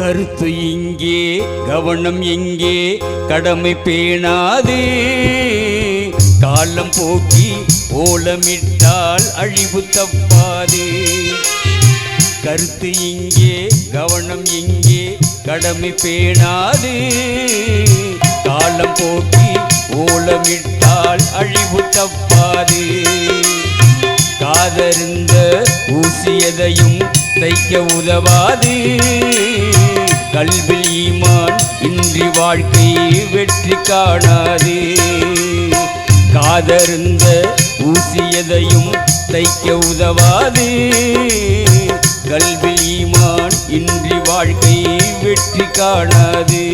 கருத்து இங்கே கவனம் எங்கே கடமை பேணாது காலம் போக்கி ஓலமிட்டால் அழிவு தப்பாது கருத்து இங்கே கவனம் எங்கே கடமை பேணாது காலம் போக்கி ஓலமிட்டால் அழிவு தப்பாது காதறிந்த ஊசியதையும் தைக்க உதவாது கல்வில் ஈமான் இன்றி வாழ்க்கை வெற்றி காணாது காதறிந்த ஊசியதையும் தைக்க உதவாது கல்வில் ஈமான் இன்றி வாழ்க்கை வெற்றி காணாது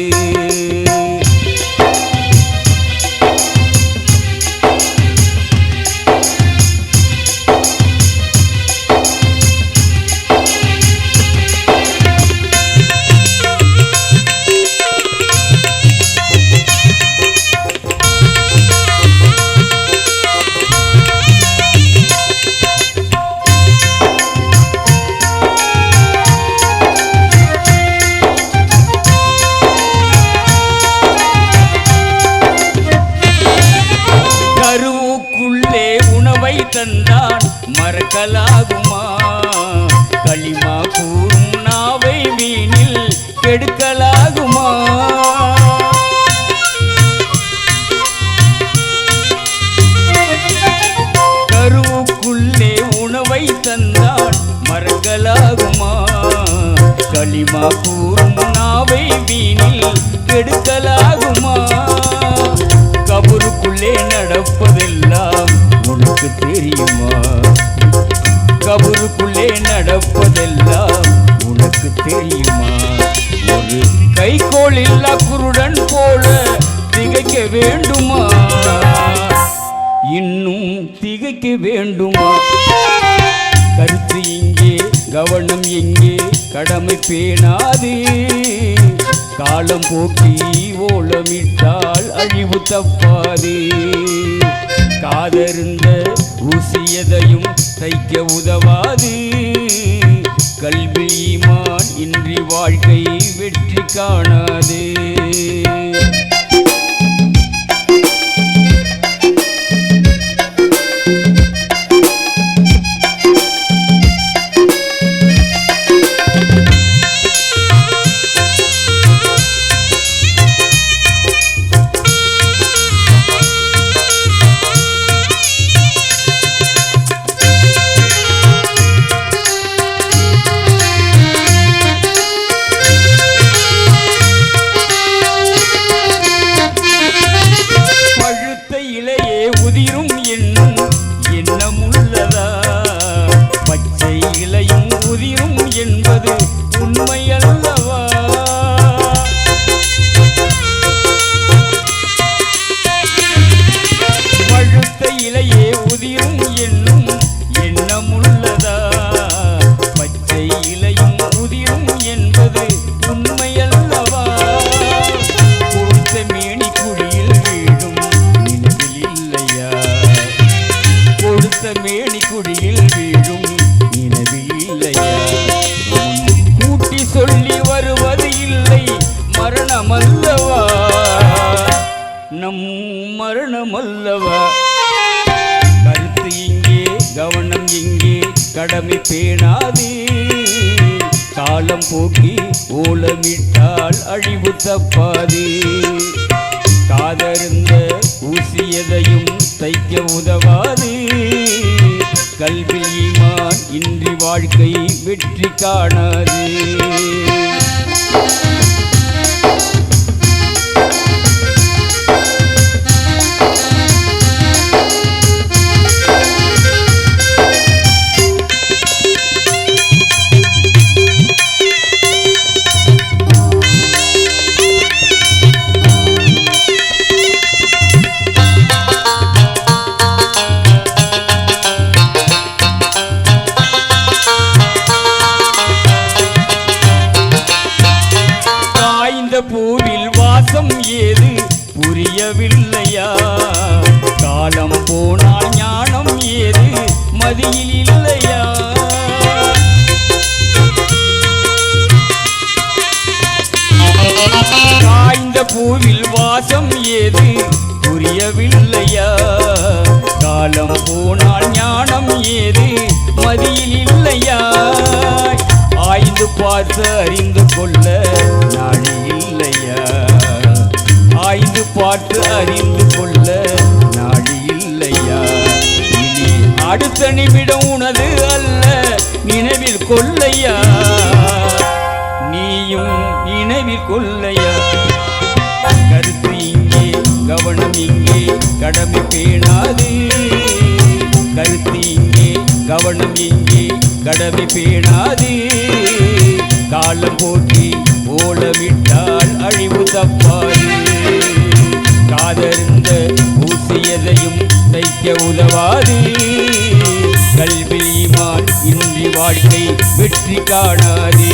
தந்தான் மறக்கலாகுமா களிமா கூறும் நாவை வீணில் கெடுக்கலாகுமா கருவுக்குள்ளே உணவை தந்தான் மறக்கலாகுமா களிமா கூறும் நாவை வீணில் கெடுக்கலாகுமா கபருக்குள்ளே நடப்பதெல்லாம் உனக்கு தெரியுமா கபருக்குள்ளே நடப்பதெல்லாம் உனக்கு தெரியுமா ஒரு கைகோள் இல்லா குருடன் போல திகைக்க வேண்டுமா இன்னும் திகைக்க வேண்டுமா கருத்து இங்கே கவனம் எங்கே கடமை பேணாது காலம் போக்கி ஓலமிட்டால் அழிவு தப்பாது காதறிந்த ஊசியதையும் தைக்க உதவாது கல்வி ஈமான் இன்றி வாழ்க்கை வெற்றி காணாது மேனி குடியில் வீழும் நினைவில்லையா கூட்டி சொல்லி வருவது இல்லை மரணமல்லவா நம் மரணமல்லவா கருத்து இங்கே கவனம் எங்கே கடமை பேணாது காலம் போக்கி ஓலமிட்டால் அழிவு தப்பாது காதறிந்த ஊசியதையும் தைக்க உதவாது கல்வில் ஈமான் இன்றி வாழ்க்கை வெற்றி காணாது பூவில் வாசம் ஏது புரியவில்லையா காலம் போனால் ஞானம் ஏது மதியில் இல்லையா பூவில் வாசம் ஏது புரியவில்லையா? காலம் போனால் ஞானம் ஏது மதியில் இல்லையா? ஆய்ந்து பார்த்து அறிந்து கொள்ள நாடி இல்லையா? ஆய்ந்து பார்த்து அறிந்து கொள்ள நாடி இல்லையா? இனி அடுத்த நிமிடம் உனது அல்ல நினைவில் கொள்ளையா? நீயும் நினைவில் கொள்ளையா? கருத்து இங்கே கவனம் இங்கே கடமை பேணாது. கருத்து இங்கே கவனம் இங்கே கடமை பேணாது. காலம் போட்டி ஓலமிட்டால் அழிவு தப்பாது. காதறிந்த ஊசியதையும் தைக்க உதவாது. கல்வி ஈமான் இன்றி வாழ்க்கை வெற்றி காணாது.